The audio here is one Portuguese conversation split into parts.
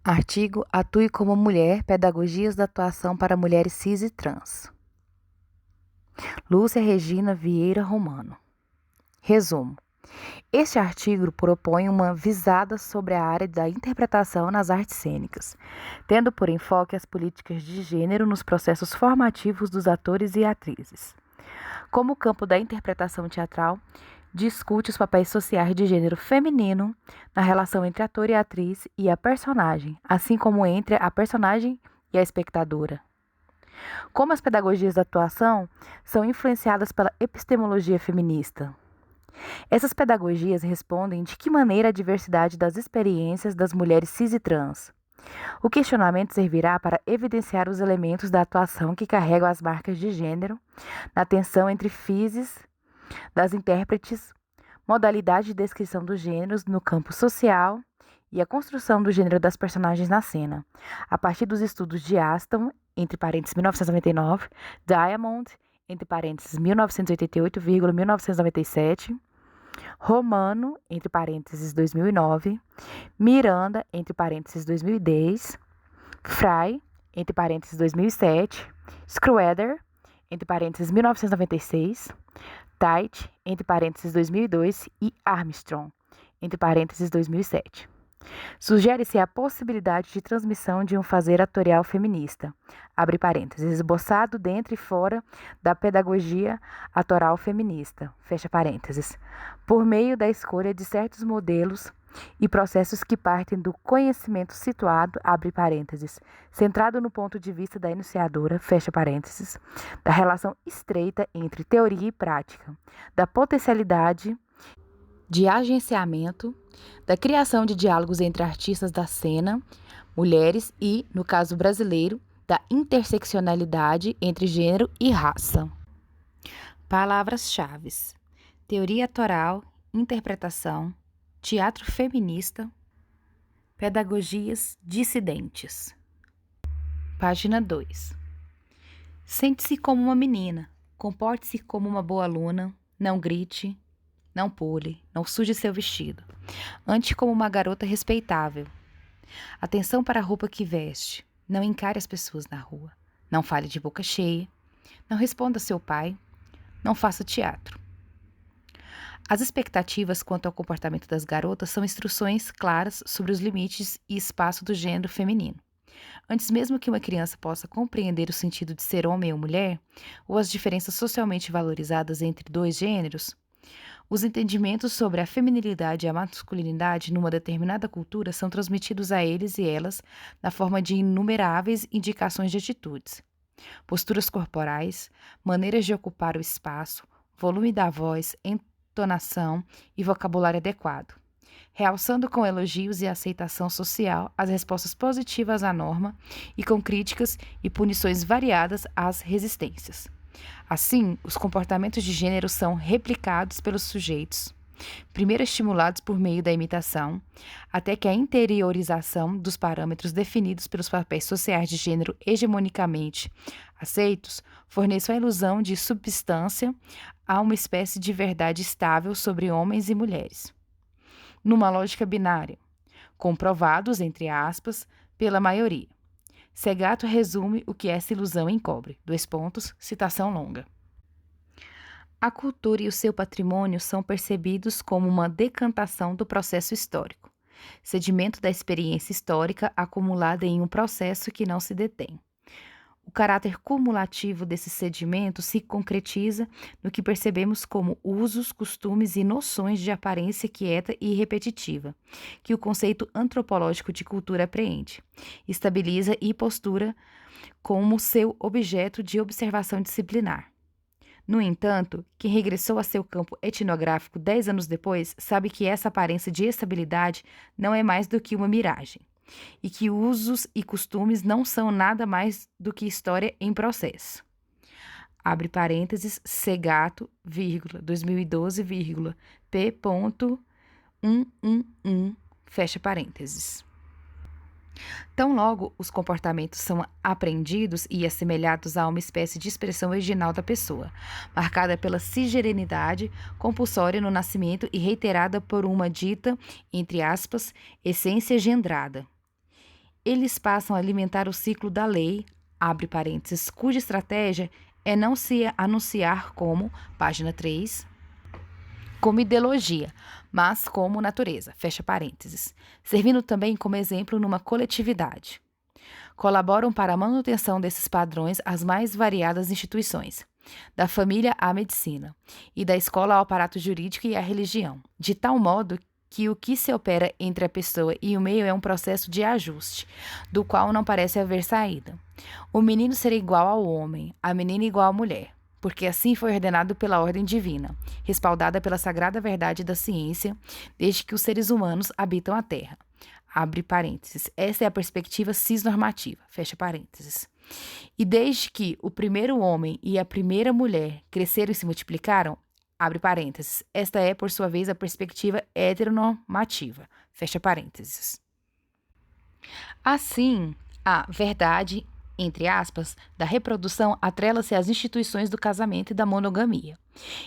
Artigo: Atue como mulher, pedagogias da atuação para mulheres cis e trans. Lúcia Regina Vieira Romano. Resumo: este artigo propõe uma visada sobre a área da interpretação nas artes cênicas, tendo por enfoque as políticas de gênero nos processos formativos dos atores e atrizes. Como o campo da interpretação teatral discute os papéis sociais de gênero feminino na relação entre ator e atriz e a personagem, assim como entre a personagem e a espectadora. Como as pedagogias da atuação são influenciadas pela epistemologia feminista. Essas pedagogias respondem de que maneira a diversidade das experiências das mulheres cis e trans. O questionamento servirá para evidenciar os elementos da atuação que carregam as marcas de gênero na tensão entre physis das intérpretes, modalidade de descrição dos gêneros no campo social e a construção do gênero das personagens na cena, a partir dos estudos de Aston, entre parênteses 1999, Diamond, entre parênteses 1988,1997, Romano, entre parênteses 2009, Miranda, entre parênteses 2010, Fry, entre parênteses 2007, Schroeder, entre parênteses 1996, Tait, entre parênteses 2002 e Armstrong, entre parênteses 2007. Sugere-se a possibilidade de transmissão de um fazer atorial feminista, abre parênteses, esboçado dentro e fora da pedagogia atoral feminista, fecha parênteses, por meio da escolha de certos modelos e processos que partem do conhecimento situado, abre parênteses, centrado no ponto de vista da enunciadora, fecha parênteses, da relação estreita entre teoria e prática, da potencialidade de agenciamento, da criação de diálogos entre artistas da cena, mulheres e, no caso brasileiro, da interseccionalidade entre gênero e raça. Palavras-chave: teoria atoral, interpretação, teatro feminista, pedagogias dissidentes. Página 2. Sente-se como uma menina, comporte-se como uma boa aluna, não grite, não pule, não suje seu vestido. Ande como uma garota respeitável. Atenção para a roupa que veste. Não encare as pessoas na rua. Não fale de boca cheia. Não responda a seu pai. Não faça teatro. As expectativas quanto ao comportamento das garotas são instruções claras sobre os limites e espaço do gênero feminino. Antes mesmo que uma criança possa compreender o sentido de ser homem ou mulher, ou as diferenças socialmente valorizadas entre dois gêneros, os entendimentos sobre a feminilidade e a masculinidade numa determinada cultura são transmitidos a eles e elas na forma de inumeráveis indicações de atitudes, posturas corporais, maneiras de ocupar o espaço, volume da voz, entonação e vocabulário adequado, realçando com elogios e aceitação social as respostas positivas à norma e com críticas e punições variadas às resistências. Assim, os comportamentos de gênero são replicados pelos sujeitos, primeiro estimulados por meio da imitação, até que a interiorização dos parâmetros definidos pelos papéis sociais de gênero hegemonicamente aceitos forneça a ilusão de substância a uma espécie de verdade estável sobre homens e mulheres. Numa lógica binária, comprovados, entre aspas, pela maioria. Segato resume o que essa ilusão encobre. Citação longa. A cultura e o seu patrimônio são percebidos como uma decantação do processo histórico, sedimento da experiência histórica acumulada em um processo que não se detém. O caráter cumulativo desse sedimento se concretiza no que percebemos como usos, costumes e noções de aparência quieta e repetitiva, que o conceito antropológico de cultura apreende, estabiliza e postura como seu objeto de observação disciplinar. No entanto, quem regressou a seu campo etnográfico 10 anos depois sabe que essa aparência de estabilidade não é mais do que uma miragem, e que usos e costumes não são nada mais do que história em processo. Abre parênteses, Segato, 2012, p.111, fecha parênteses. Tão logo os comportamentos são aprendidos e assemelhados a uma espécie de expressão original da pessoa, marcada pela sigerenidade compulsória no nascimento e reiterada por uma dita, entre aspas, essência gendrada. eles passam a alimentar o ciclo da lei, abre parênteses, cuja estratégia é não se anunciar como, página 3, como ideologia, mas como natureza, fecha parênteses, servindo também como exemplo numa coletividade. Colaboram para a manutenção desses padrões as mais variadas instituições, da família à medicina, e da escola ao aparato jurídico e à religião, de tal modo que o que se opera entre a pessoa e o meio é um processo de ajuste, do qual não parece haver saída. O menino será igual ao homem, a menina igual à mulher, porque assim foi ordenado pela ordem divina, respaldada pela sagrada verdade da ciência, desde que os seres humanos habitam a Terra. Abre parênteses. Essa é a perspectiva cisnormativa, fecha parênteses. E desde que o primeiro homem e a primeira mulher cresceram e se multiplicaram, abre parênteses. Esta é, por sua vez, a perspectiva heteronormativa, fecha parênteses. Assim, a verdade, entre aspas, da reprodução atrela-se às instituições do casamento e da monogamia.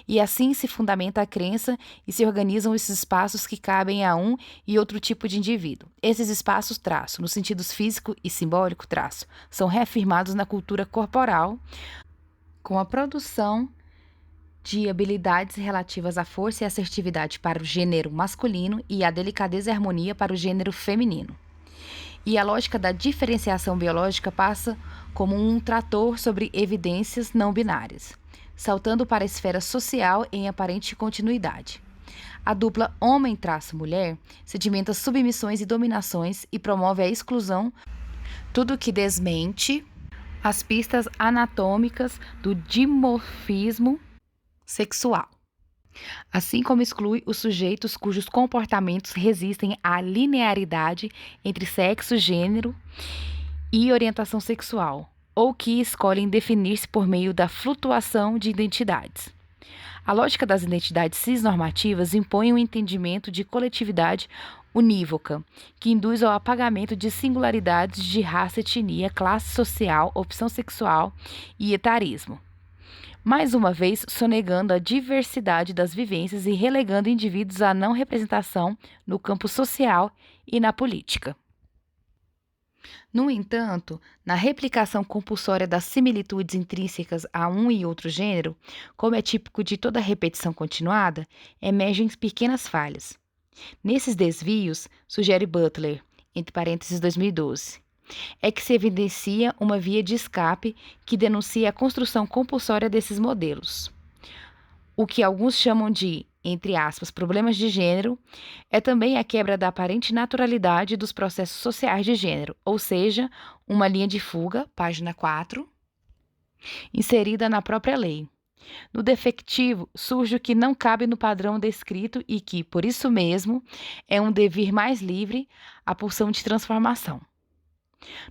E assim se fundamenta a crença e se organizam esses espaços que cabem a um e outro tipo de indivíduo. Esses espaços, nos sentidos físico e simbólico, são reafirmados na cultura corporal com a produção de habilidades relativas à força e assertividade para o gênero masculino e à delicadeza e harmonia para o gênero feminino. E a lógica da diferenciação biológica passa como um trator sobre evidências não binárias, saltando para a esfera social em aparente continuidade. A dupla homem-mulher sedimenta submissões e dominações e promove a exclusão, tudo que desmente as pistas anatômicas do dimorfismo sexual. Assim como exclui os sujeitos cujos comportamentos resistem à linearidade entre sexo, gênero e orientação sexual, ou que escolhem definir-se por meio da flutuação de identidades. A lógica das identidades cisnormativas impõe um entendimento de coletividade unívoca, que induz ao apagamento de singularidades de raça, etnia, classe social, opção sexual e etarismo. Mais uma vez, sonegando a diversidade das vivências e relegando indivíduos à não representação no campo social e na política. No entanto, na replicação compulsória das similitudes intrínsecas a um e outro gênero, como é típico de toda repetição continuada, emergem pequenas falhas. Nesses desvios, sugere Butler, entre parênteses 2012, é que se evidencia uma via de escape que denuncia a construção compulsória desses modelos. O que alguns chamam de, entre aspas, problemas de gênero, é também a quebra da aparente naturalidade dos processos sociais de gênero, ou seja, uma linha de fuga, página 4, inserida na própria lei. No defectivo, surge o que não cabe no padrão descrito e que, por isso mesmo, é um devir mais livre, a pulsão de transformação.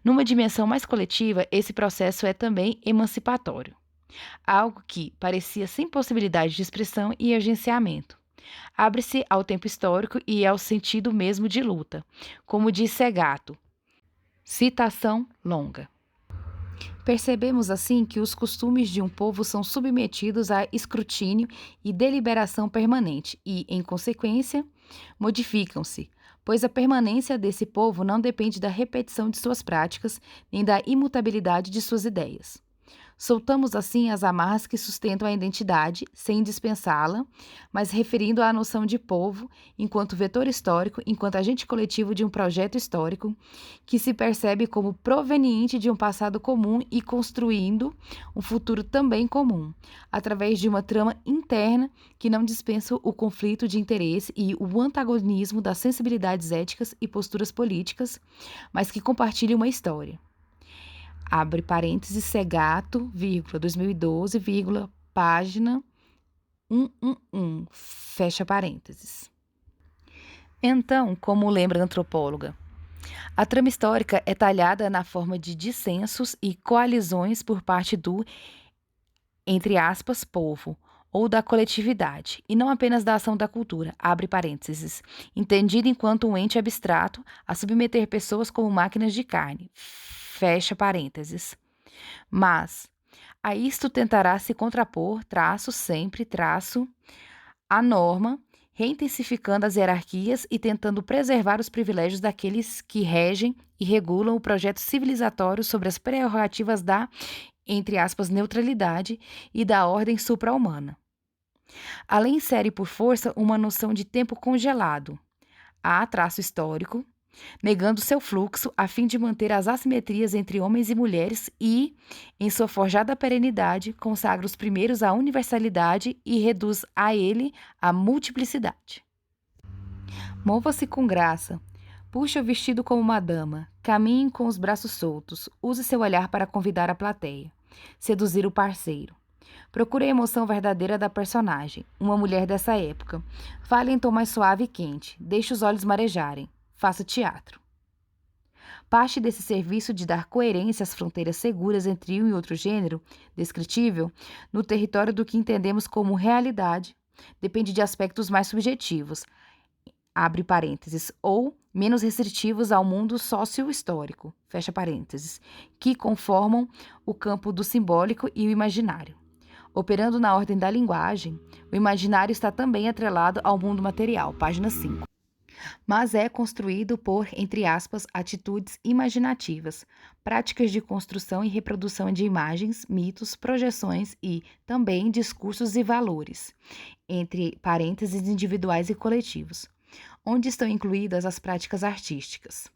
Numa dimensão mais coletiva, esse processo é também emancipatório. Algo que parecia sem possibilidade de expressão e agenciamento. Abre-se ao tempo histórico e ao sentido mesmo de luta, como diz Segato. Citação longa. Percebemos assim que os costumes de um povo são submetidos a escrutínio e deliberação permanente e, em consequência, modificam-se, pois a permanência desse povo não depende da repetição de suas práticas nem da imutabilidade de suas ideias. Soltamos assim as amarras que sustentam a identidade, sem dispensá-la, mas referindo à noção de povo enquanto vetor histórico, enquanto agente coletivo de um projeto histórico, que se percebe como proveniente de um passado comum e construindo um futuro também comum, através de uma trama interna que não dispensa o conflito de interesse e o antagonismo das sensibilidades éticas e posturas políticas, mas que compartilha uma história. Abre parênteses, Segato, 2012, página 111, fecha parênteses. Então, como lembra a antropóloga, a trama histórica é talhada na forma de dissensos e coalizões por parte do, entre aspas, povo, ou da coletividade, e não apenas da ação da cultura, abre parênteses, entendida enquanto um ente abstrato a submeter pessoas como máquinas de carne, fecha parênteses. Mas a isto tentará se contrapor, sempre, a norma, reintensificando as hierarquias e tentando preservar os privilégios daqueles que regem e regulam o projeto civilizatório sobre as prerrogativas da, entre aspas, neutralidade e da ordem supra-humana. A lei insere por força uma noção de tempo congelado. Há traço histórico, negando seu fluxo a fim de manter as assimetrias entre homens e mulheres e, em sua forjada perenidade, consagra os primeiros à universalidade e reduz a ele a multiplicidade. Mova-se com graça, puxe o vestido como uma dama, caminhe com os braços soltos, use seu olhar para convidar a plateia, seduzir o parceiro. Procure a emoção verdadeira da personagem, uma mulher dessa época. Fale em tom mais suave e quente, deixe os olhos marejarem. Faça teatro. Parte desse serviço de dar coerência às fronteiras seguras entre um e outro gênero, descritível, no território do que entendemos como realidade, depende de aspectos mais subjetivos, abre parênteses, ou menos restritivos ao mundo sócio-histórico, fecha parênteses, que conformam o campo do simbólico e o imaginário. Operando na ordem da linguagem, o imaginário está também atrelado ao mundo material, página 5. Mas é construído por, entre aspas, atitudes imaginativas, práticas de construção e reprodução de imagens, mitos, projeções e, também, discursos e valores, entre parênteses individuais e coletivos, onde estão incluídas as práticas artísticas.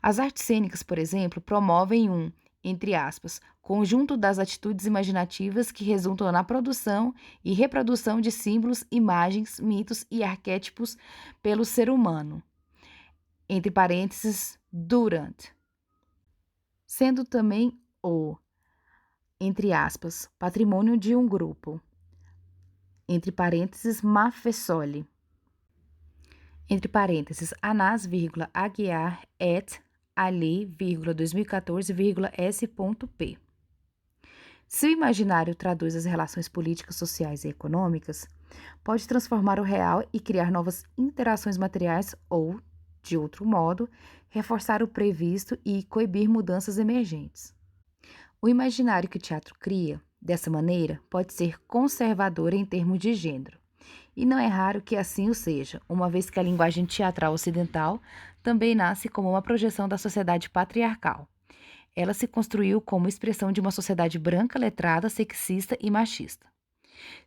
As artes cênicas, por exemplo, promovem um, entre aspas, conjunto das atitudes imaginativas que resultam na produção e reprodução de símbolos, imagens, mitos e arquétipos pelo ser humano, entre parênteses, durante, sendo também o, entre aspas, patrimônio de um grupo, entre parênteses, Mafessoli, entre parênteses, Anás, Aguiar, et Ali, 2014, S.P. Se o imaginário traduz as relações políticas, sociais e econômicas, pode transformar o real e criar novas interações materiais ou, de outro modo, reforçar o previsto e coibir mudanças emergentes. O imaginário que o teatro cria, dessa maneira, pode ser conservador em termos de gênero. E não é raro que assim o seja, uma vez que a linguagem teatral ocidental também nasce como uma projeção da sociedade patriarcal. Ela se construiu como expressão de uma sociedade branca, letrada, sexista e machista.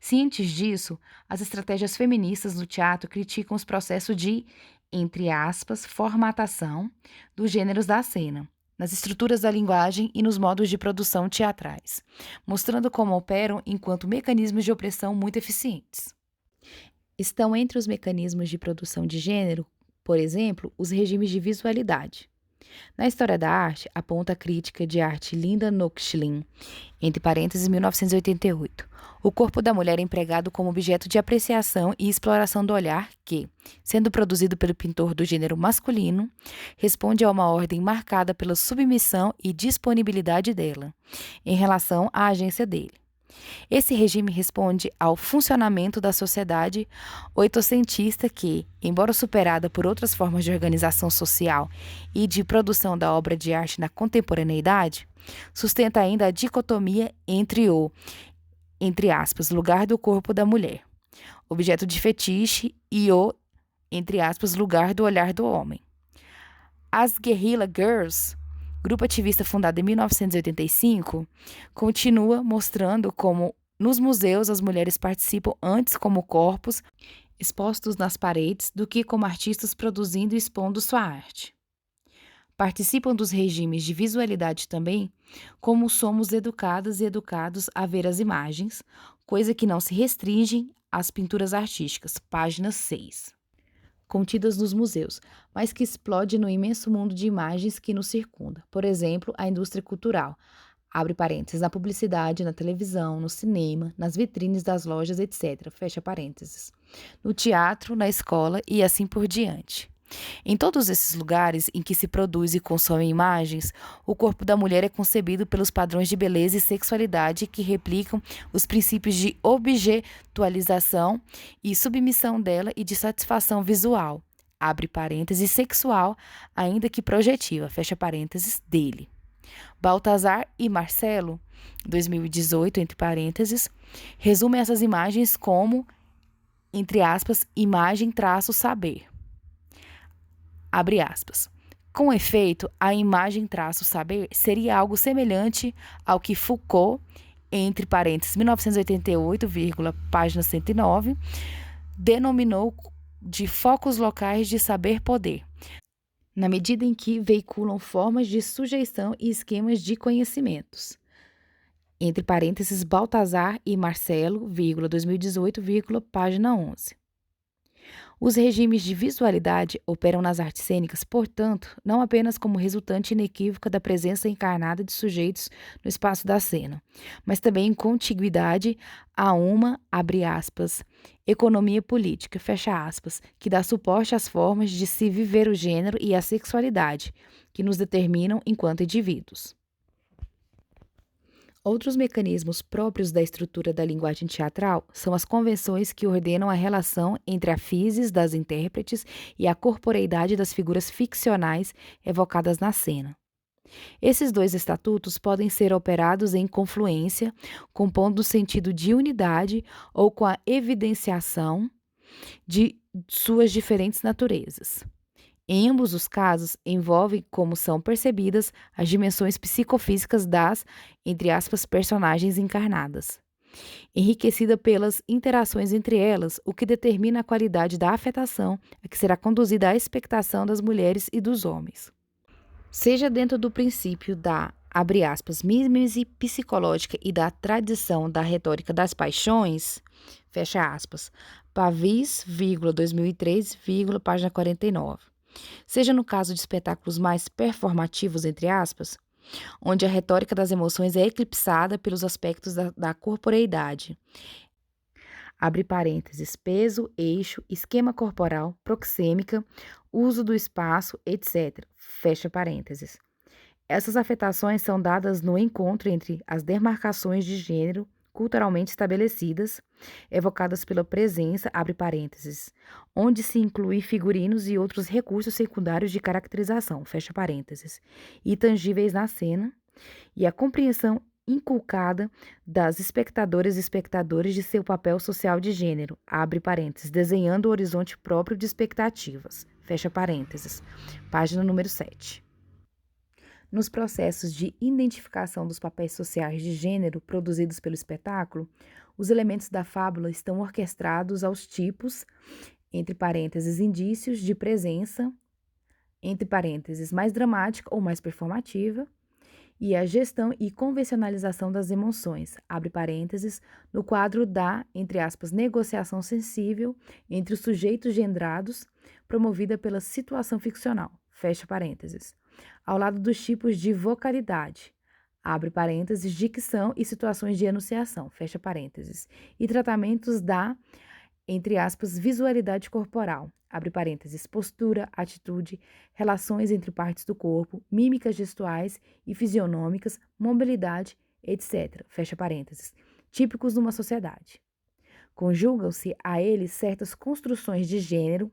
Cientes disso, as estratégias feministas no teatro criticam os processos de, entre aspas, formatação dos gêneros da cena, nas estruturas da linguagem e nos modos de produção teatrais, mostrando como operam enquanto mecanismos de opressão muito eficientes. Estão entre os mecanismos de produção de gênero, por exemplo, os regimes de visualidade. Na história da arte, aponta a crítica de arte Linda Nochtlin, entre parênteses, 1988. O corpo da mulher é empregado como objeto de apreciação e exploração do olhar que, sendo produzido pelo pintor do gênero masculino, responde a uma ordem marcada pela submissão e disponibilidade dela, em relação à agência dele. Esse regime responde ao funcionamento da sociedade oitocentista que, embora superada por outras formas de organização social e de produção da obra de arte na contemporaneidade, sustenta ainda a dicotomia entre o, entre aspas, lugar do corpo da mulher, objeto de fetiche, e o, entre aspas, lugar do olhar do homem. As Guerrilla Girls, grupo ativista fundado em 1985, continua mostrando como, nos museus, as mulheres participam antes como corpos expostos nas paredes do que como artistas produzindo e expondo sua arte. Participam dos regimes de visualidade também, como somos educadas e educados a ver as imagens, coisa que não se restringe às pinturas artísticas, página 6. Contidas nos museus, mas que explode no imenso mundo de imagens que nos circunda. Por exemplo, a indústria cultural, abre parênteses, na publicidade, na televisão, no cinema, nas vitrines das lojas, etc., fecha parênteses, no teatro, na escola e assim por diante. Em todos esses lugares em que se produz e consome imagens, o corpo da mulher é concebido pelos padrões de beleza e sexualidade que replicam os princípios de objetualização e submissão dela e de satisfação visual, abre parênteses, sexual, ainda que projetiva, fecha parênteses, dele. Baltazar e Marcelo, 2018, entre parênteses, resumem essas imagens como, entre aspas, imagem-saber. Abre aspas. Com efeito, a imagem-saber seria algo semelhante ao que Foucault, entre parênteses, 1988, página 109, denominou de focos locais de saber-poder, na medida em que veiculam formas de sujeição e esquemas de conhecimentos. Entre parênteses, Baltazar e Marcelo, 2018, página 11. Os regimes de visualidade operam nas artes cênicas, portanto, não apenas como resultante inequívoca da presença encarnada de sujeitos no espaço da cena, mas também em contiguidade a uma, abre aspas, economia política, fecha aspas, que dá suporte às formas de se viver o gênero e a sexualidade, que nos determinam enquanto indivíduos. Outros mecanismos próprios da estrutura da linguagem teatral são as convenções que ordenam a relação entre a physis das intérpretes e a corporeidade das figuras ficcionais evocadas na cena. Esses dois estatutos podem ser operados em confluência, compondo o sentido de unidade ou com a evidenciação de suas diferentes naturezas. Em ambos os casos, envolve como são percebidas as dimensões psicofísicas das, entre aspas, personagens encarnadas, enriquecida pelas interações entre elas, o que determina a qualidade da afetação a que será conduzida a expectação das mulheres e dos homens. Seja dentro do princípio da, abre aspas, mímese psicológica e da tradição da retórica das paixões, fecha aspas, Pavis, 2003, página 49. Seja no caso de espetáculos mais performativos, entre aspas, onde a retórica das emoções é eclipsada pelos aspectos da corporeidade. Abre parênteses, peso, eixo, esquema corporal, proxêmica, uso do espaço, etc. Fecha parênteses. Essas afetações são dadas no encontro entre as demarcações de gênero culturalmente estabelecidas, evocadas pela presença, abre parênteses, onde se inclui figurinos e outros recursos secundários de caracterização, fecha parênteses, e tangíveis na cena, e a compreensão inculcada das espectadoras e espectadores de seu papel social de gênero, abre parênteses, desenhando o horizonte próprio de expectativas, fecha parênteses, página número 7. Nos processos de identificação dos papéis sociais de gênero produzidos pelo espetáculo, os elementos da fábula estão orquestrados aos tipos, entre parênteses, indícios de presença, entre parênteses, mais dramática ou mais performativa, e a gestão e convencionalização das emoções, abre parênteses, no quadro da, entre aspas, negociação sensível entre os sujeitos gendrados, promovida pela situação ficcional, fecha parênteses, ao lado dos tipos de vocalidade, abre parênteses, dicção e situações de enunciação, fecha parênteses, e tratamentos da, entre aspas, visualidade corporal, abre parênteses, postura, atitude, relações entre partes do corpo, mímicas gestuais e fisionômicas, mobilidade, etc., fecha parênteses, típicos numa sociedade. Conjugam-se a eles certas construções de gênero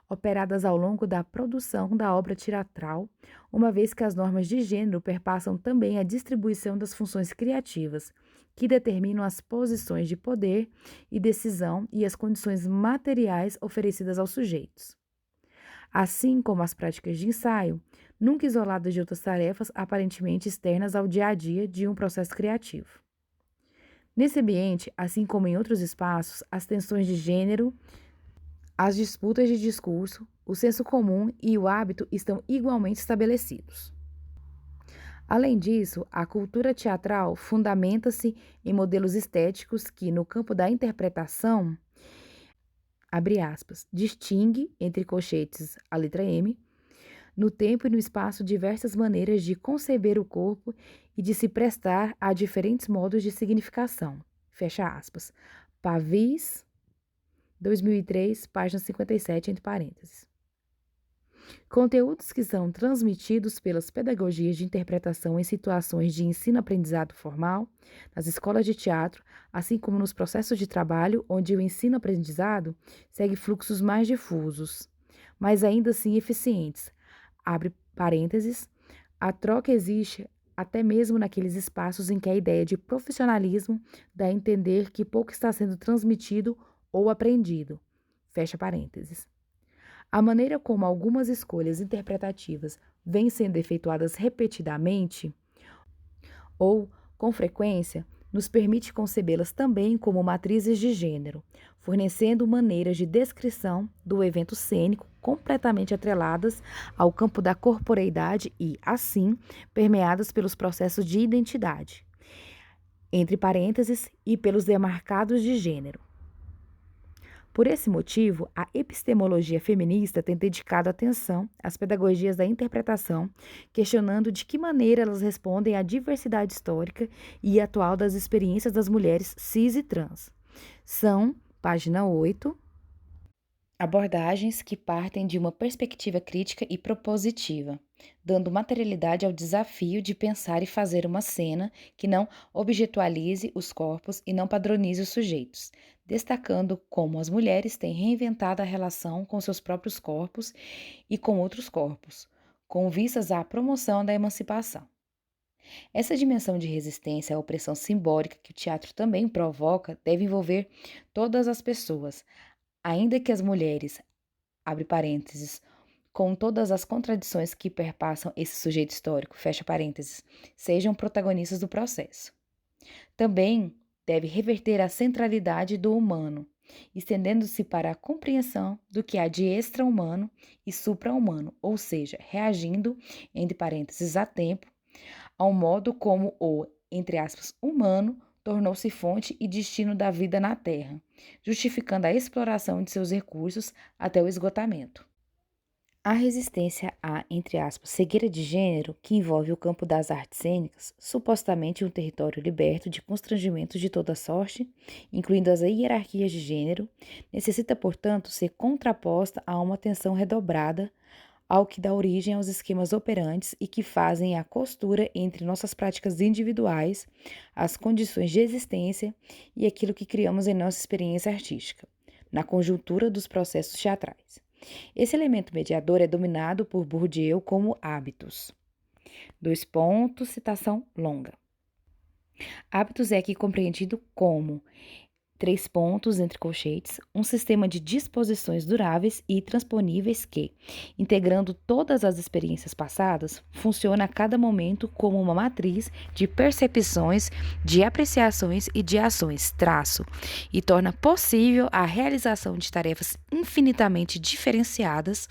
operadas ao longo da produção da obra teatral, uma vez que as normas de gênero perpassam também a distribuição das funções criativas, que determinam as posições de poder e decisão e as condições materiais oferecidas aos sujeitos. Assim como as práticas de ensaio, nunca isoladas de outras tarefas aparentemente externas ao dia a dia de um processo criativo. Nesse ambiente, assim como em outros espaços, as tensões de gênero, as disputas de discurso, o senso comum e o hábito estão igualmente estabelecidos. Além disso, a cultura teatral fundamenta-se em modelos estéticos que, no campo da interpretação, abre aspas, distingue, entre colchetes, a letra M, no tempo e no espaço diversas maneiras de conceber o corpo e de se prestar a diferentes modos de significação. Fecha aspas. Pavis, 2003, página 57, entre parênteses. Conteúdos que são transmitidos pelas pedagogias de interpretação em situações de ensino-aprendizado formal, nas escolas de teatro, assim como nos processos de trabalho, onde o ensino-aprendizado segue fluxos mais difusos, mas ainda assim eficientes. Abre parênteses, a troca existe até mesmo naqueles espaços em que a ideia de profissionalismo dá a entender que pouco está sendo transmitido ou aprendido. fecha parênteses. A maneira como algumas escolhas interpretativas vêm sendo efetuadas repetidamente ou com frequência nos permite concebê-las também como matrizes de gênero, fornecendo maneiras de descrição do evento cênico completamente atreladas ao campo da corporeidade e, assim, permeadas pelos processos de identidade, entre parênteses, e pelos demarcados de gênero. Por esse motivo, a epistemologia feminista tem dedicado atenção às pedagogias da interpretação, questionando de que maneira elas respondem à diversidade histórica e atual das experiências das mulheres cis e trans. São, página 8, abordagens que partem de uma perspectiva crítica e propositiva, dando materialidade ao desafio de pensar e fazer uma cena que não objetualize os corpos e não padronize os sujeitos, destacando como as mulheres têm reinventado a relação com seus próprios corpos e com outros corpos, com vistas à promoção da emancipação. Essa dimensão de resistência à opressão simbólica que o teatro também provoca deve envolver todas as pessoas, ainda que as mulheres, abre parênteses, com todas as contradições que perpassam esse sujeito histórico, fecha parênteses, sejam protagonistas do processo. Também deve reverter a centralidade do humano, estendendo-se para a compreensão do que há de extra-humano e supra-humano, ou seja, reagindo, entre parênteses, a tempo, ao modo como o, entre aspas, humano tornou-se fonte e destino da vida na Terra, justificando a exploração de seus recursos até o esgotamento. A resistência à, entre aspas, cegueira de gênero, que envolve o campo das artes cênicas, supostamente um território liberto de constrangimentos de toda sorte, incluindo as hierarquias de gênero, necessita, portanto, ser contraposta a uma atenção redobrada ao que dá origem aos esquemas operantes e que fazem a costura entre nossas práticas individuais, as condições de existência e aquilo que criamos em nossa experiência artística, na conjuntura dos processos teatrais. Esse elemento mediador é dominado por Bourdieu como hábitos. Citação longa. Hábitos é aqui compreendido como entre colchetes, um sistema de disposições duráveis e transponíveis que, integrando todas as experiências passadas, funciona a cada momento como uma matriz de percepções, de apreciações e de ações, e torna possível a realização de tarefas infinitamente diferenciadas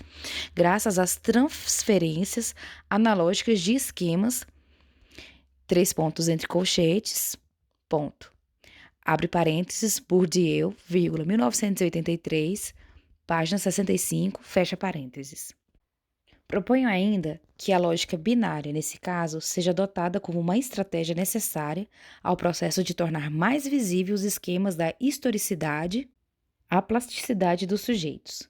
graças às transferências analógicas de esquemas, entre colchetes, ponto. Abre parênteses, Bourdieu, 1983, página 65, fecha parênteses. Proponho ainda que a lógica binária, nesse caso, seja adotada como uma estratégia necessária ao processo de tornar mais visíveis os esquemas da historicidade, a plasticidade dos sujeitos,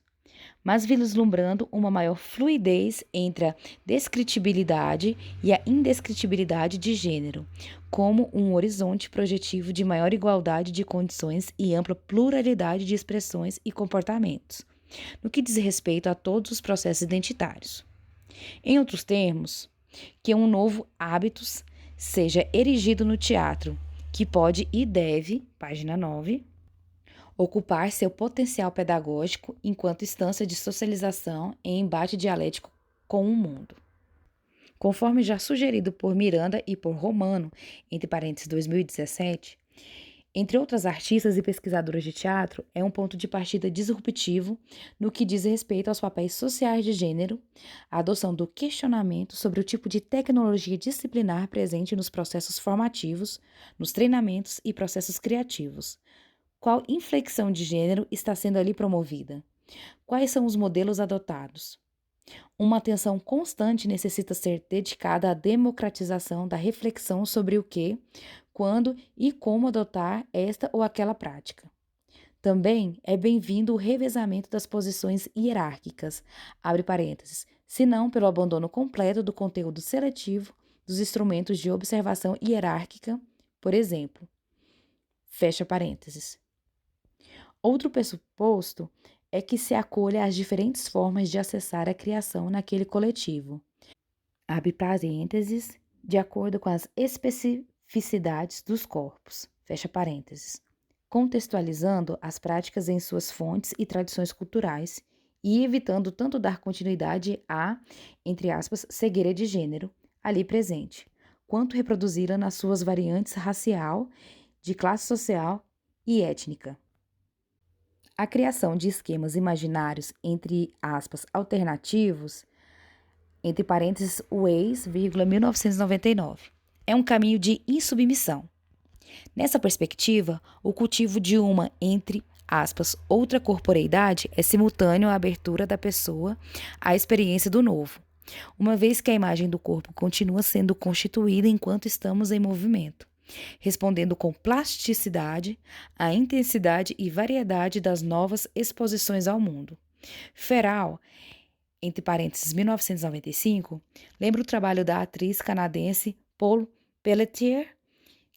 mas vislumbrando uma maior fluidez entre a descritibilidade e a indescritibilidade de gênero, como um horizonte projetivo de maior igualdade de condições e ampla pluralidade de expressões e comportamentos, no que diz respeito a todos os processos identitários. Em outros termos, que um novo hábitus seja erigido no teatro, que pode e deve, página 9, ocupar seu potencial pedagógico enquanto instância de socialização em embate dialético com o mundo. Conforme já sugerido por Miranda e por Romano, entre parênteses 2017, entre outras artistas e pesquisadoras de teatro, é um ponto de partida disruptivo no que diz respeito aos papéis sociais de gênero, a adoção do questionamento sobre o tipo de tecnologia disciplinar presente nos processos formativos, nos treinamentos e processos criativos. Qual inflexão de gênero está sendo ali promovida? Quais são os modelos adotados? Uma atenção constante necessita ser dedicada à democratização da reflexão sobre o que, quando e como adotar esta ou aquela prática. Também é bem-vindo o revezamento das posições hierárquicas, abre parênteses, se não pelo abandono completo do conteúdo seletivo dos instrumentos de observação hierárquica, por exemplo. Fecha parênteses. Outro pressuposto é que se acolha às diferentes formas de acessar a criação naquele coletivo, abre parênteses, de acordo com as especificidades dos corpos, fecha parênteses, contextualizando as práticas em suas fontes e tradições culturais e evitando tanto dar continuidade à, entre aspas, cegueira de gênero ali presente, quanto reproduzi-la nas suas variantes racial, de classe social e étnica. A criação de esquemas imaginários, entre aspas, alternativos, entre parênteses, Ways, 1999, é um caminho de insubmissão. Nessa perspectiva, o cultivo de uma, entre aspas, outra corporeidade é simultâneo à abertura da pessoa à experiência do novo, uma vez que a imagem do corpo continua sendo constituída enquanto estamos em movimento, respondendo com plasticidade à intensidade e variedade das novas exposições ao mundo. Feral, entre parênteses, 1995, lembra o trabalho da atriz canadense Paul Pelletier,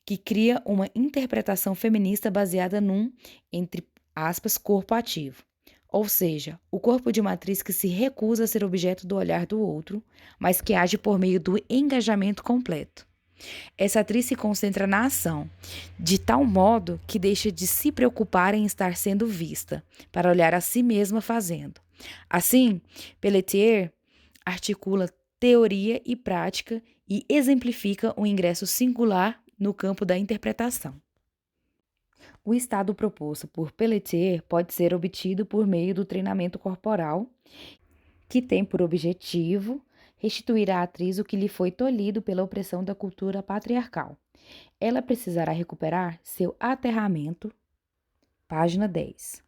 que cria uma interpretação feminista baseada num, entre aspas, corpo ativo. Ou seja, o corpo de uma atriz que se recusa a ser objeto do olhar do outro, mas que age por meio do engajamento completo. Essa atriz se concentra na ação, de tal modo que deixa de se preocupar em estar sendo vista, para olhar a si mesma fazendo. Assim, Pelletier articula teoria e prática e exemplifica um ingresso singular no campo da interpretação. O estado proposto por Pelletier pode ser obtido por meio do treinamento corporal, que tem por objetivo restituir à atriz o que lhe foi tolhido pela opressão da cultura patriarcal. Ela precisará recuperar seu aterramento, página 10,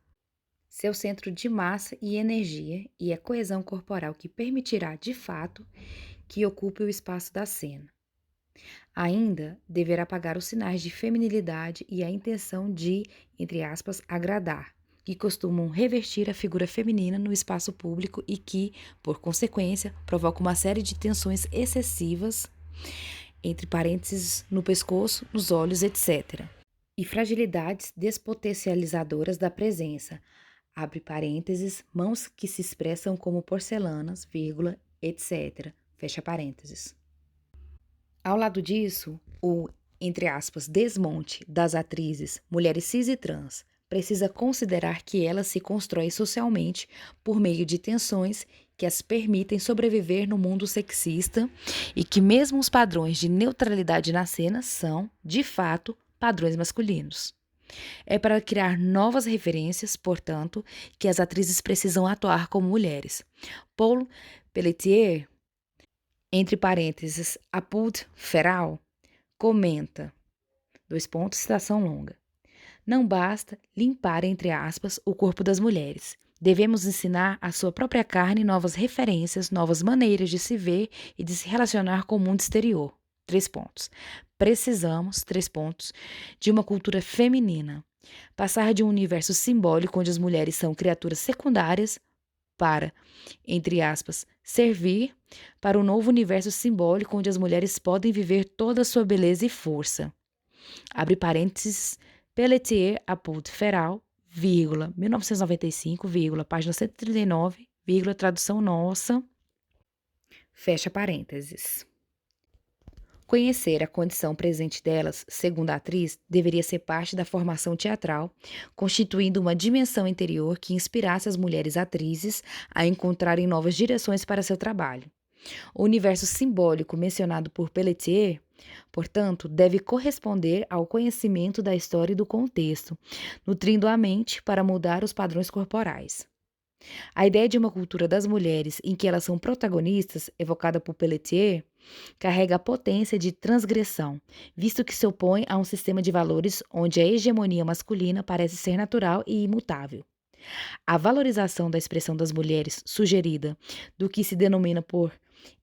seu centro de massa e energia e a coesão corporal que permitirá, de fato, que ocupe o espaço da cena. Ainda deverá pagar os sinais de feminilidade e a intenção de, entre aspas, agradar, que costumam revestir a figura feminina no espaço público e que, por consequência, provocam uma série de tensões excessivas, entre parênteses, no pescoço, nos olhos, etc., e fragilidades despotencializadoras da presença, abre parênteses, mãos que se expressam como porcelanas, vírgula, etc., fecha parênteses. Ao lado disso, o, entre aspas, desmonte das atrizes, mulheres cis e trans, precisa considerar que ela se constrói socialmente por meio de tensões que as permitem sobreviver no mundo sexista e que mesmo os padrões de neutralidade na cena são, de fato, padrões masculinos. É para criar novas referências, portanto, que as atrizes precisam atuar como mulheres. Paul Pelletier, entre parênteses, Apud Feral, comenta, citação longa, não basta limpar, entre aspas, o corpo das mulheres. Devemos ensinar à sua própria carne novas referências, novas maneiras de se ver e de se relacionar com o mundo exterior. Precisamos, de uma cultura feminina. Passar de um universo simbólico onde as mulheres são criaturas secundárias para, entre aspas, servir para um novo universo simbólico onde as mulheres podem viver toda a sua beleza e força. Abre parênteses, Pelletier, Apud Feral, 1995, página 139, tradução nossa, fecha parênteses. Conhecer a condição presente delas, segundo a atriz, deveria ser parte da formação teatral, constituindo uma dimensão interior que inspirasse as mulheres atrizes a encontrarem novas direções para seu trabalho. O universo simbólico mencionado por Pelletier, portanto, deve corresponder ao conhecimento da história e do contexto, nutrindo a mente para mudar os padrões corporais. A ideia de uma cultura das mulheres em que elas são protagonistas, evocada por Pelletier, carrega a potência de transgressão, visto que se opõe a um sistema de valores onde a hegemonia masculina parece ser natural e imutável. A valorização da expressão das mulheres, sugerida do que se denomina por,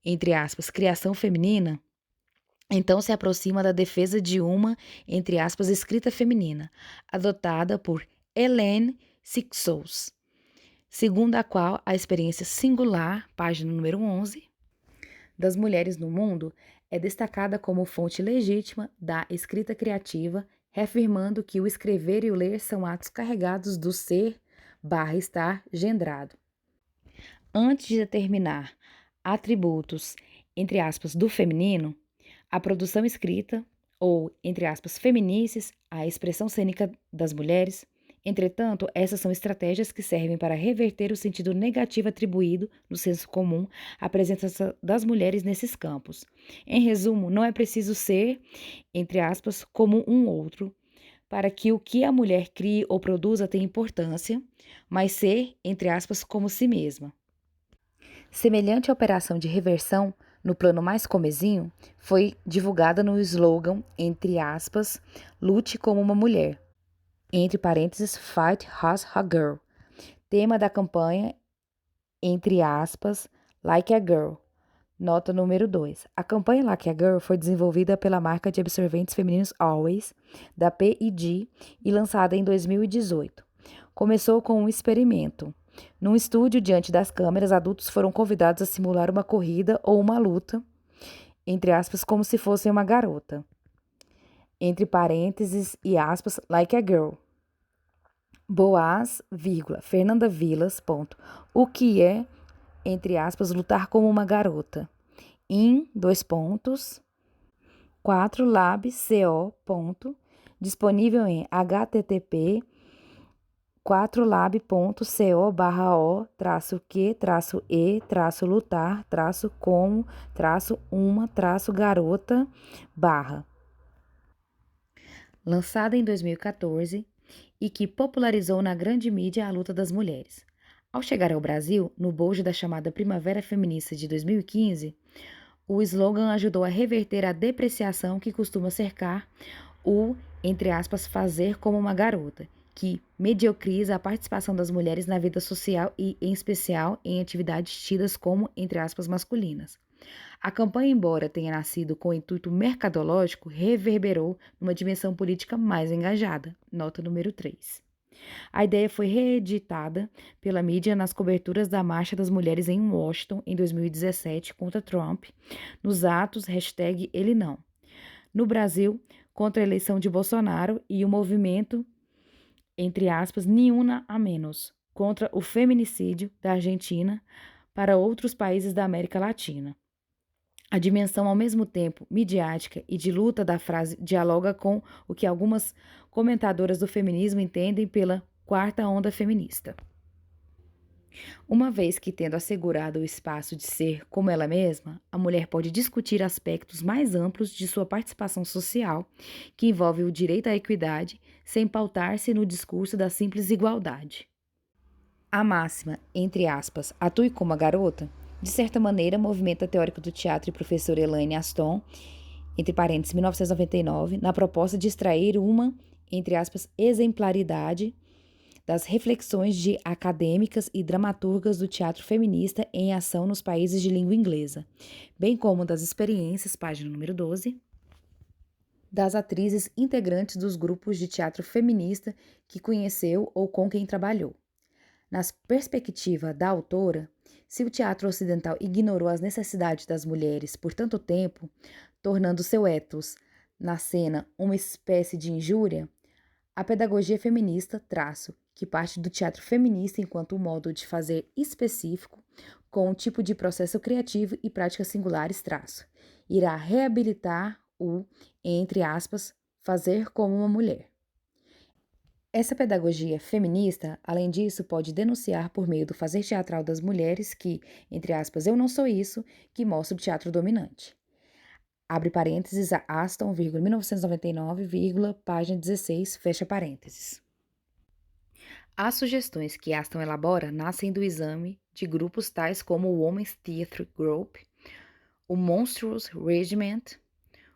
entre aspas, criação feminina, então se aproxima da defesa de uma, entre aspas, escrita feminina, adotada por Hélène Cixous, segundo a qual a experiência singular, página número 11, das mulheres no mundo é destacada como fonte legítima da escrita criativa, reafirmando que o escrever e o ler são atos carregados do ser/estar gendrado. Antes de determinar atributos, entre aspas, do feminino, a produção escrita, ou, entre aspas, feminices, a expressão cênica das mulheres. Entretanto, essas são estratégias que servem para reverter o sentido negativo atribuído, no senso comum, à presença das mulheres nesses campos. Em resumo, não é preciso ser, entre aspas, como um outro, para que o que a mulher crie ou produza tenha importância, mas ser, entre aspas, como si mesma. Semelhante operação de reversão, no plano mais comezinho, foi divulgada no slogan, entre aspas, lute como uma mulher, entre parênteses, fight as a girl. Tema da campanha, entre aspas, like a girl. Nota número 2. A campanha Like a Girl foi desenvolvida pela marca de absorventes femininos Always, da P&G, e lançada em 2018. Começou com um experimento. Num estúdio diante das câmeras, adultos foram convidados a simular uma corrida ou uma luta, entre aspas, como se fossem uma garota. Entre parênteses e aspas, like a girl. Boaz, Fernanda Vilas, o que é, entre aspas, lutar como uma garota. 4lab.co. Disponível em http://4lab.co/e-lutar-como-uma-garota/. Lançada em 2014 e que popularizou na grande mídia a luta das mulheres. Ao chegar ao Brasil, no bojo da chamada Primavera Feminista de 2015, o slogan ajudou a reverter a depreciação que costuma cercar o, entre aspas, fazer como uma garota, que mediocriza a participação das mulheres na vida social e, em especial, em atividades tidas como, entre aspas, masculinas. A campanha, embora tenha nascido com o intuito mercadológico, reverberou numa dimensão política mais engajada. Nota número 3. A ideia foi reeditada pela mídia nas coberturas da Marcha das Mulheres em Washington em 2017 contra Trump, nos atos #Ele Não. No Brasil, contra a eleição de Bolsonaro e o movimento, entre aspas, Nenhuma a Menos, contra o feminicídio da Argentina para outros países da América Latina. A dimensão, ao mesmo tempo, midiática e de luta da frase dialoga com o que algumas comentadoras do feminismo entendem pela quarta onda feminista. Uma vez que, tendo assegurado o espaço de ser como ela mesma, a mulher pode discutir aspectos mais amplos de sua participação social, que envolve o direito à equidade, sem pautar-se no discurso da simples igualdade. A máxima, entre aspas, atue como a garota, de certa maneira, movimenta teórico do teatro e professora Elaine Aston, entre parênteses, 1999, na proposta de extrair uma, entre aspas, exemplaridade das reflexões de acadêmicas e dramaturgas do teatro feminista em ação nos países de língua inglesa, bem como das experiências, página número 12, das atrizes integrantes dos grupos de teatro feminista que conheceu ou com quem trabalhou. Na perspectiva da autora, se o teatro ocidental ignorou as necessidades das mulheres por tanto tempo, tornando seu ethos na cena uma espécie de injúria, a pedagogia feminista, que parte do teatro feminista enquanto um modo de fazer específico, com um tipo de processo criativo e práticas singulares, irá reabilitar o, entre aspas, fazer como uma mulher. Essa pedagogia feminista, além disso, pode denunciar por meio do fazer teatral das mulheres que, entre aspas, eu não sou isso, que mostra o teatro dominante. Abre parênteses a Aston, 1999, página 16, fecha parênteses. As sugestões que Aston elabora nascem do exame de grupos tais como o Women's Theatre Group, o Monstrous Regiment,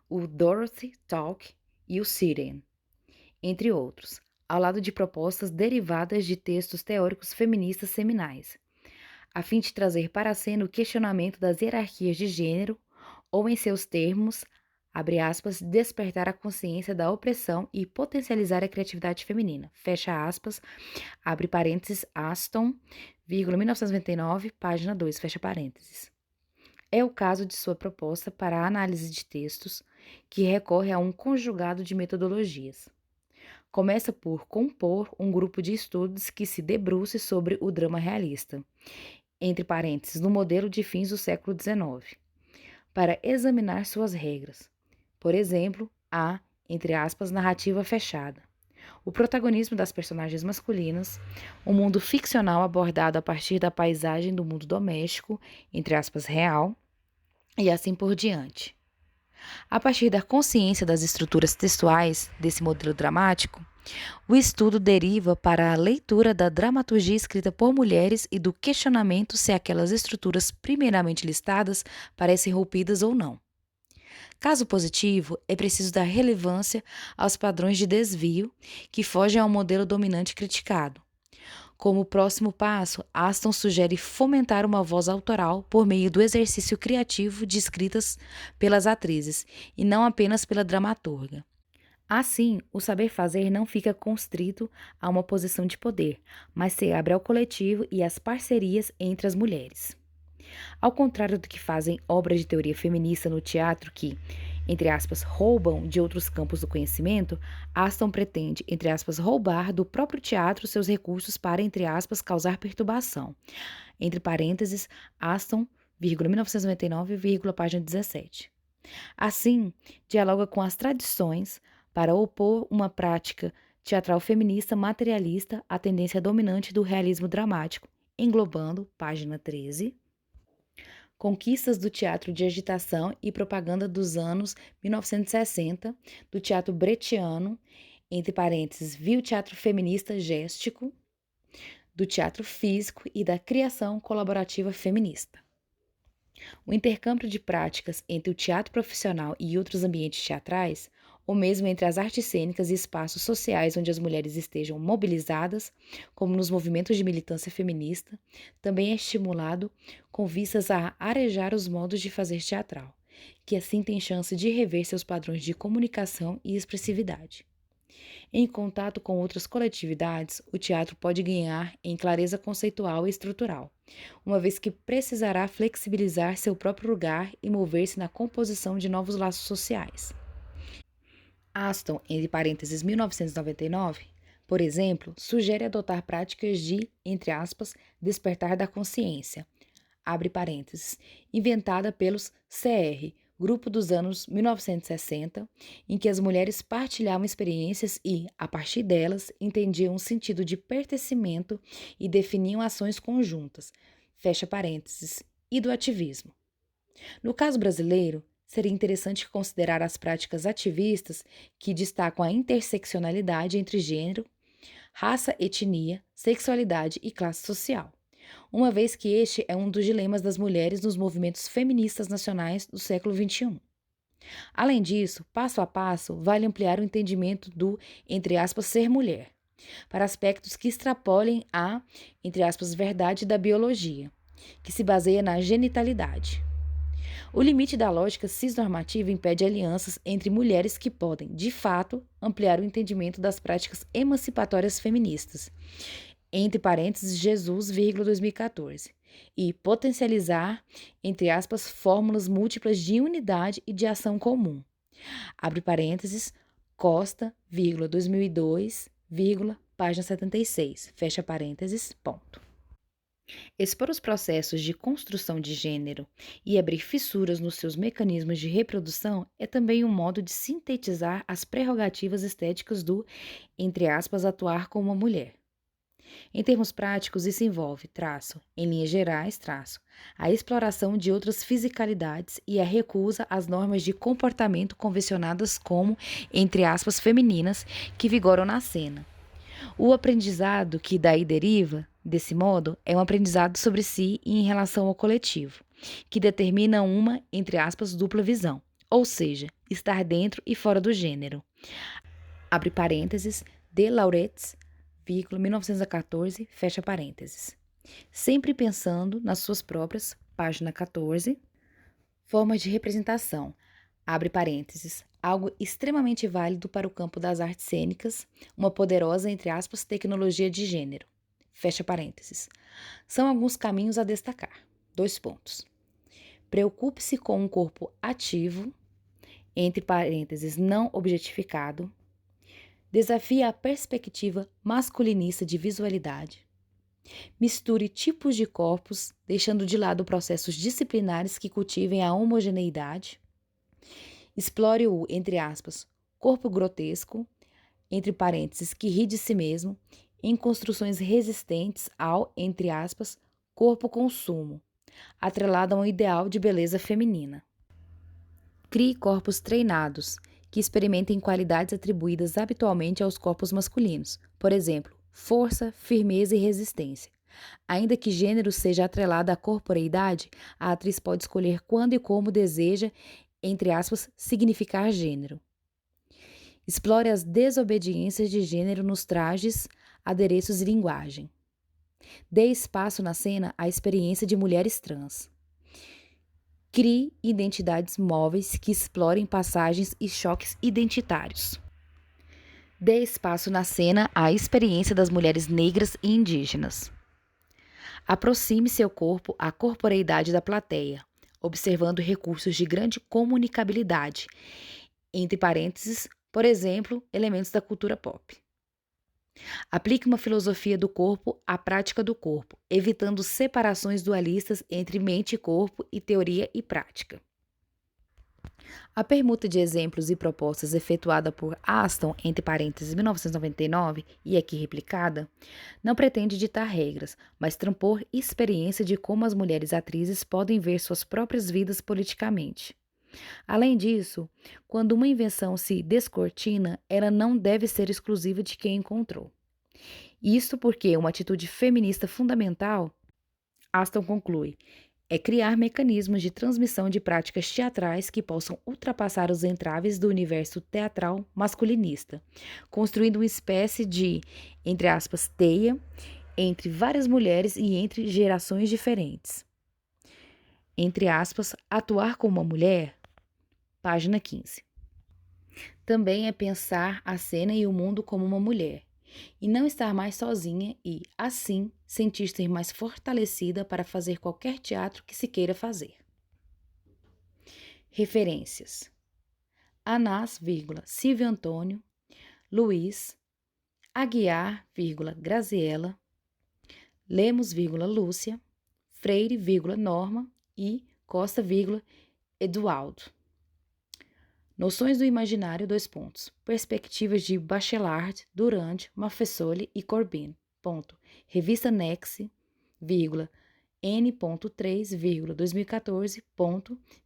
o Dorothy Talk e o Siren, entre outros, ao lado de propostas derivadas de textos teóricos feministas seminais, a fim de trazer para a cena o questionamento das hierarquias de gênero, ou em seus termos, abre aspas, despertar a consciência da opressão e potencializar a criatividade feminina, fecha aspas, abre parênteses, Aston, 1999, página 2, fecha parênteses. É o caso de sua proposta para a análise de textos, que recorre a um conjugado de metodologias. Começa por compor um grupo de estudos que se debruce sobre o drama realista, entre parênteses, no modelo de fins do século XIX, para examinar suas regras. Por exemplo, a, entre aspas, narrativa fechada. O protagonismo das personagens masculinas, um mundo ficcional abordado a partir da paisagem do mundo doméstico, entre aspas, real, e assim por diante. A partir da consciência das estruturas textuais desse modelo dramático, o estudo deriva para a leitura da dramaturgia escrita por mulheres e do questionamento se aquelas estruturas primeiramente listadas parecem rompidas ou não. Caso positivo, é preciso dar relevância aos padrões de desvio que fogem ao modelo dominante criticado. Como próximo passo, Aston sugere fomentar uma voz autoral por meio do exercício criativo de escritas pelas atrizes e não apenas pela dramaturga. Assim, o saber fazer não fica constrito a uma posição de poder, mas se abre ao coletivo e às parcerias entre as mulheres. Ao contrário do que fazem obras de teoria feminista no teatro que, entre aspas, roubam de outros campos do conhecimento, Aston pretende, entre aspas, roubar do próprio teatro seus recursos para, entre aspas, causar perturbação. Entre parênteses, Aston, 1999, página 17. Assim, dialoga com as tradições para opor uma prática teatral feminista materialista à tendência dominante do realismo dramático, englobando, página 13, conquistas do teatro de agitação e propaganda dos anos 1960, do teatro brechtiano, entre parênteses, viu teatro feminista géstico, do teatro físico e da criação colaborativa feminista. O intercâmbio de práticas entre o teatro profissional e outros ambientes teatrais, ou mesmo entre as artes cênicas e espaços sociais onde as mulheres estejam mobilizadas, como nos movimentos de militância feminista, também é estimulado com vistas a arejar os modos de fazer teatral, que assim têm chance de rever seus padrões de comunicação e expressividade. Em contato com outras coletividades, o teatro pode ganhar em clareza conceitual e estrutural, uma vez que precisará flexibilizar seu próprio lugar e mover-se na composição de novos laços sociais. Aston, entre parênteses 1999, por exemplo, sugere adotar práticas de, entre aspas, despertar da consciência, abre parênteses, inventada pelos CR, grupo dos anos 1960, em que as mulheres partilhavam experiências e, a partir delas, entendiam um sentido de pertencimento e definiam ações conjuntas, fecha parênteses, e do ativismo. No caso brasileiro, seria interessante considerar as práticas ativistas que destacam a interseccionalidade entre gênero, raça, etnia, sexualidade e classe social, uma vez que este é um dos dilemas das mulheres nos movimentos feministas nacionais do século XXI. Além disso, passo a passo, vale ampliar o entendimento do, entre aspas, ser mulher, para aspectos que extrapolem a, entre aspas, verdade da biologia, que se baseia na genitalidade. O limite da lógica cisnormativa impede alianças entre mulheres que podem, de fato, ampliar o entendimento das práticas emancipatórias feministas, entre parênteses, Jesus, 2014, e potencializar, entre aspas, fórmulas múltiplas de unidade e de ação comum. Abre parênteses, Costa, 2002, página 76, fecha parênteses, ponto. Expor os processos de construção de gênero e abrir fissuras nos seus mecanismos de reprodução é também um modo de sintetizar as prerrogativas estéticas do, entre aspas, atuar como uma mulher. Em termos práticos, isso envolve, em linhas gerais, a exploração de outras fisicalidades e a recusa às normas de comportamento convencionadas como, entre aspas, femininas, que vigoram na cena. O aprendizado que daí deriva, desse modo, é um aprendizado sobre si e em relação ao coletivo, que determina uma, entre aspas, dupla visão, ou seja, estar dentro e fora do gênero. Abre parênteses, de Lauretis, 1914, fecha parênteses. Sempre pensando nas suas próprias, página 14, formas de representação, abre parênteses, algo extremamente válido para o campo das artes cênicas, uma poderosa, entre aspas, tecnologia de gênero, fecha parênteses. São alguns caminhos a destacar. 2 pontos. Preocupe-se com um corpo ativo, entre parênteses, não objetificado. Desafie a perspectiva masculinista de visualidade. Misture tipos de corpos, deixando de lado processos disciplinares que cultivem a homogeneidade. Explore o, entre aspas, corpo grotesco, entre parênteses, que ri de si mesmo, em construções resistentes ao, entre aspas, corpo consumo, atrelado a um ideal de beleza feminina. Crie corpos treinados, que experimentem qualidades atribuídas habitualmente aos corpos masculinos, por exemplo, força, firmeza e resistência. Ainda que gênero seja atrelado à corporeidade, a atriz pode escolher quando e como deseja, entre aspas, significar gênero. Explore as desobediências de gênero nos trajes, adereços e linguagem. Dê espaço na cena à experiência de mulheres trans. Crie identidades móveis que explorem passagens e choques identitários. Dê espaço na cena à experiência das mulheres negras e indígenas. Aproxime seu corpo à corporeidade da plateia, observando recursos de grande comunicabilidade, entre parênteses, por exemplo, elementos da cultura pop. Aplique uma filosofia do corpo à prática do corpo, evitando separações dualistas entre mente e corpo e teoria e prática. A permuta de exemplos e propostas efetuada por Aston, entre parênteses, 1999, e aqui replicada, não pretende ditar regras, mas transpor experiência de como as mulheres atrizes podem ver suas próprias vidas politicamente. Além disso, quando uma invenção se descortina, ela não deve ser exclusiva de quem encontrou. Isto porque uma atitude feminista fundamental, Aston conclui, é criar mecanismos de transmissão de práticas teatrais que possam ultrapassar os entraves do universo teatral masculinista, construindo uma espécie de, entre aspas, teia entre várias mulheres e entre gerações diferentes. Entre aspas, atuar como uma mulher, página 15. Também é pensar a cena e o mundo como uma mulher, e não estar mais sozinha e, assim, sentir-se mais fortalecida para fazer qualquer teatro que se queira fazer. Referências: Anás, Silvio Antônio, Luiz, Aguiar, Graziella, Lemos, Lúcia, Freire, Norma e Costa, Eduardo. Noções do imaginário, Perspectivas de Bachelard, Durand, Maffesoli e Corbin. Revista Nexe, N.3, 2014.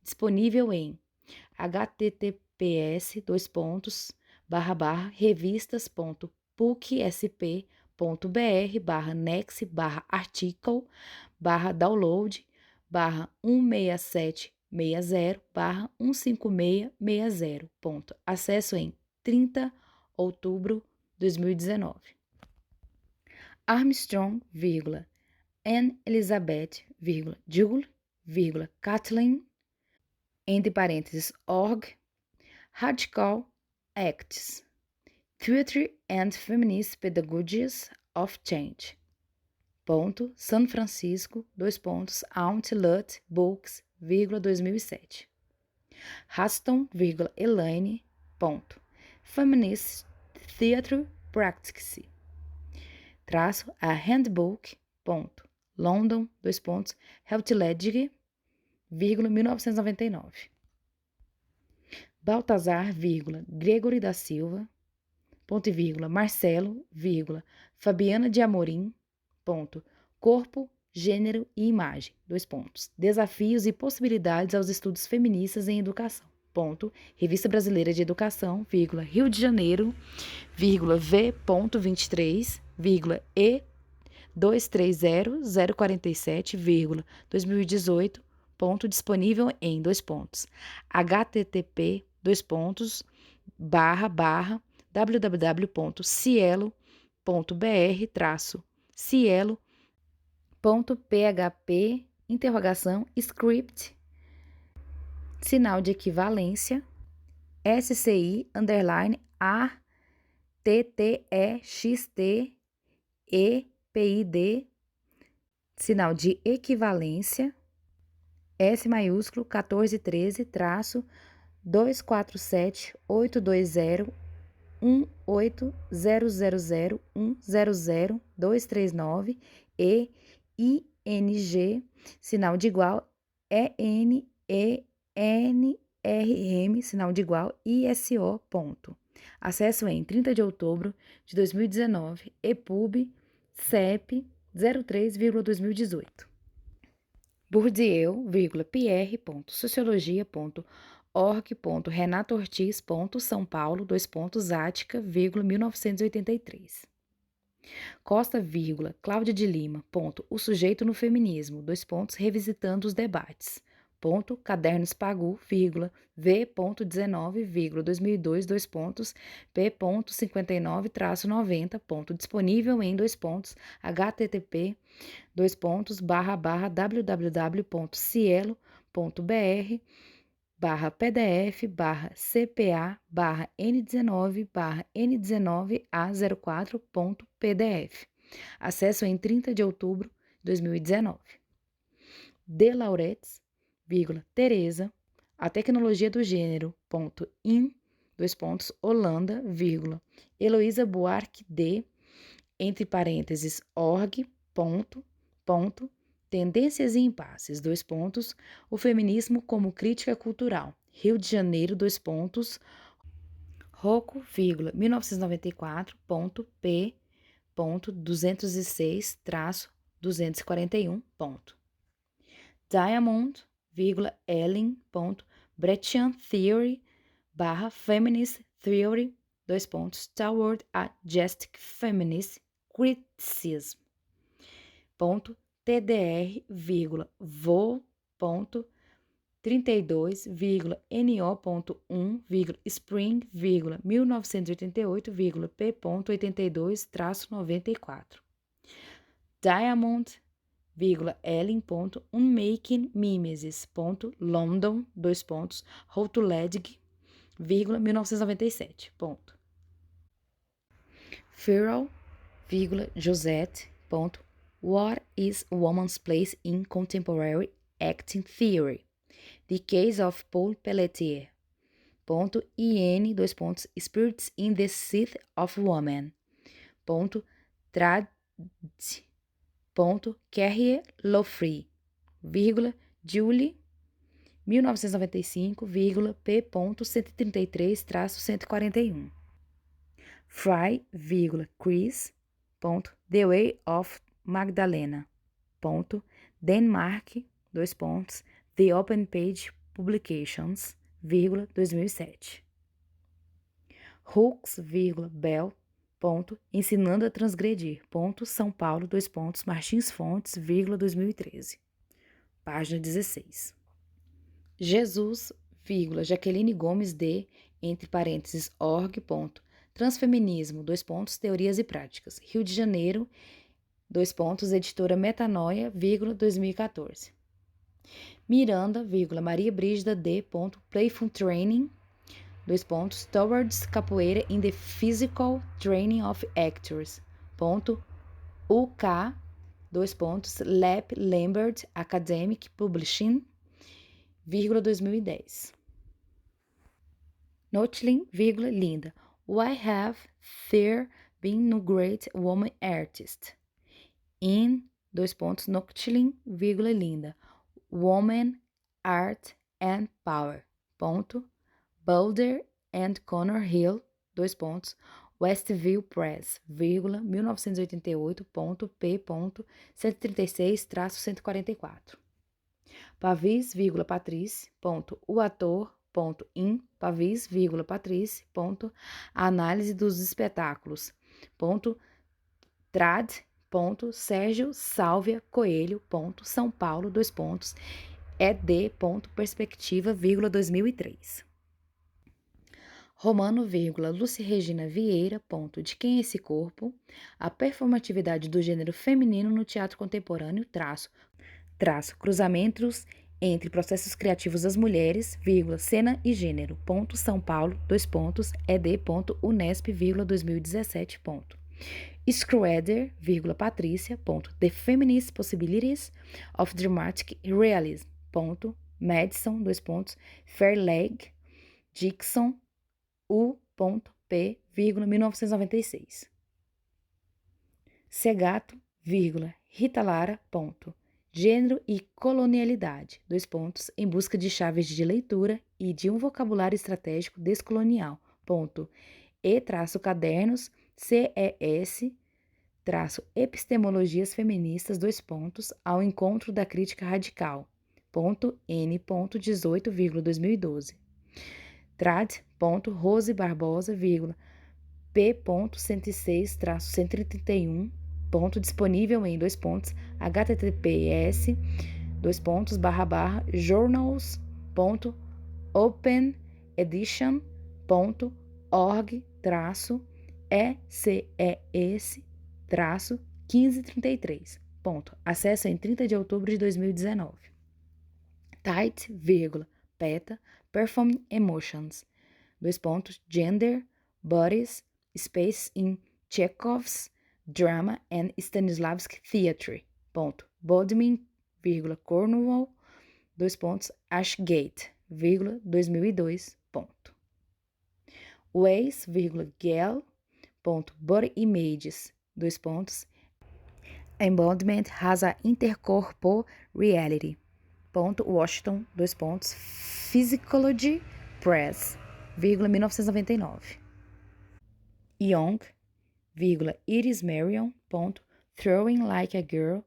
Disponível em https://revistas.puc-sp.br/nexe/article/16660/15660. Acesso em 30 de outubro de 2019. Armstrong, Anne Elizabeth, Jule, Kathleen, entre parênteses, org, Radical Acts, Theatre and Feminist Pedagogies of Change. San Francisco, Aunt Books, 2007. Raston, Elaine, Feminist Theatre Practice, a Handbook, London, Routledge, 1999. Baltazar, Gregory da Silva, Marcelo, Fabiana de Amorim, Corpo, Gênero e Imagem, Desafios e possibilidades aos estudos feministas em educação, Revista Brasileira de Educação, Rio de Janeiro, V.23, E 230047, 2018, disponível em http://www.cielo.br/cielo.php, script, sinal de equivalência, SCI_TTEXTEPID, sinal de equivalência, S maiúsculo 1413-247-82001800239 e ING, sinal de igual, ENENSE IRM, sinal de igual, ISO, ponto. Acesso em 30 de outubro de 2019, EPUB, CEP, 03,2018. Bourdieu, Pierre.sociologia.org.renatortiz. São Paulo, Ática, 1983. Costa, Cláudia de Lima, o sujeito no feminismo, revisitando os debates. Cadernos Pagu, V.19, 2002, P.59-90, disponível em http www.cielo.br/pdf/N19/N19A04.pdf. Acesso em 30 de outubro de 2019. De Lauretis, Teresa, a tecnologia do gênero, Holanda, Heloísa Buarque de, entre parênteses, org, tendências e impasses, o feminismo como crítica cultural, Rio de Janeiro, Rocco, 1994, p.206-241. Diamond, Ellen, Brechtian Theory, /Feminist Theory, Toward a Just Feminist Criticism. TDR, vo, 32,no.1, Spring, 1988, p.82-94. Diamond, Ellen, Unmaking Mimesis, London, Routledge, 1997. Farrell, Josette, What is Woman's Place in Contemporary Acting Theory? The Case of Paul Pelletier. IN, Spirits in the Seat of Woman. Trad. Carrier Lofree, Julie, 1995, p.133-141. Fry, Chris, The Way of Magdalena, Denmark, The Open Page Publications, 2007. Hooks, Bell, Ensinando a Transgredir, São Paulo, Martins Fontes, 2013. Página 16. Jesus, Jaqueline Gomes de, entre parênteses, org, Transfeminismo, Teorias e Práticas, Rio de Janeiro, editora Metanoia, 2014. Miranda, Maria Brígida de, Playful Training, Towards Capoeira in the Physical Training of Actors, UK, Lap Lambert Academic Publishing, 2010. Notlin, Linda, Why have there been no great woman artist? In, Notlin, Linda, Woman, Art and Power, Boulder and Connor Hill, Westview Press, 1988, p.136-144. Pavis, Patrice, o ator, in, Pavis, Patrice, a análise dos espetáculos, trad, Sérgio Sálvia Coelho, São Paulo, ed, perspectiva, 2003. Romano, Lúcia Regina Vieira, De Quem é esse Corpo? A performatividade do gênero feminino no teatro contemporâneo, cruzamentos entre processos criativos das mulheres, cena e gênero, São Paulo, ed, Unesp, 2017. Schroeder, Patrícia, The Feminist Possibilities of Dramatic Realism, Madison, Fairleigh, Dixon, U.P, 1996. Segato, Rita Lara, Gênero e colonialidade, Em busca de chaves de leitura e de um vocabulário estratégico descolonial. Ponto. E-cadernos, CES, epistemologias feministas, ao encontro da crítica radical. Ponto N. 18,2012. Trad. Rose Barbosa, P.106-131, disponível em https journals.openedition.org-eces-1533. Acesso em 30 de outubro de 2019. Tight, PETA, Performing Emotions, gender, bodies, space in Chekhov's drama and Stanislavski theatre. Bodmin, Cornwall, Ashgate, 2002. Ways, Gale, Body Images, Embodiment has a intercorporeality. Washington, Psychology Press, 1999. Young, Iris Marion, Throwing Like a Girl,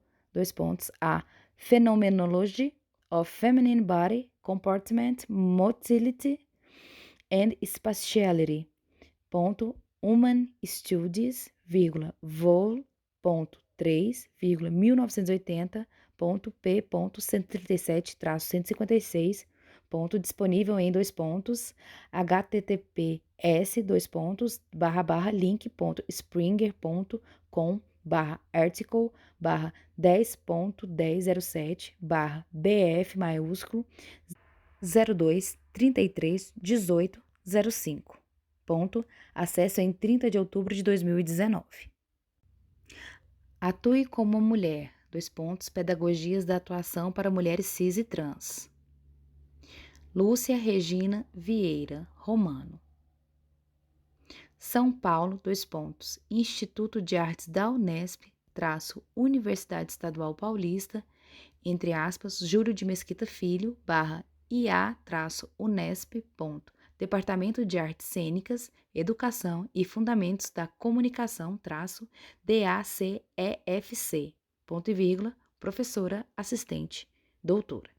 a Phenomenology of Feminine Body, Comportment, Motility and Spatiality, Human Studies, Vol. 3, 1980, p.137-156, disponível em https://link.spring.com/article/10.1007/bf maiúsculo 02-33-18-05. Acesso em 30 de outubro de 2019. Atue como mulher, pedagogias da atuação para mulheres cis e trans. Lúcia Regina Vieira Romano. São Paulo, Instituto de Artes da Unesp, Universidade Estadual Paulista, Júlio de Mesquita Filho, /IA-Unesp, Departamento de Artes Cênicas, Educação e Fundamentos da Comunicação, DACEFC, professora, assistente, doutora.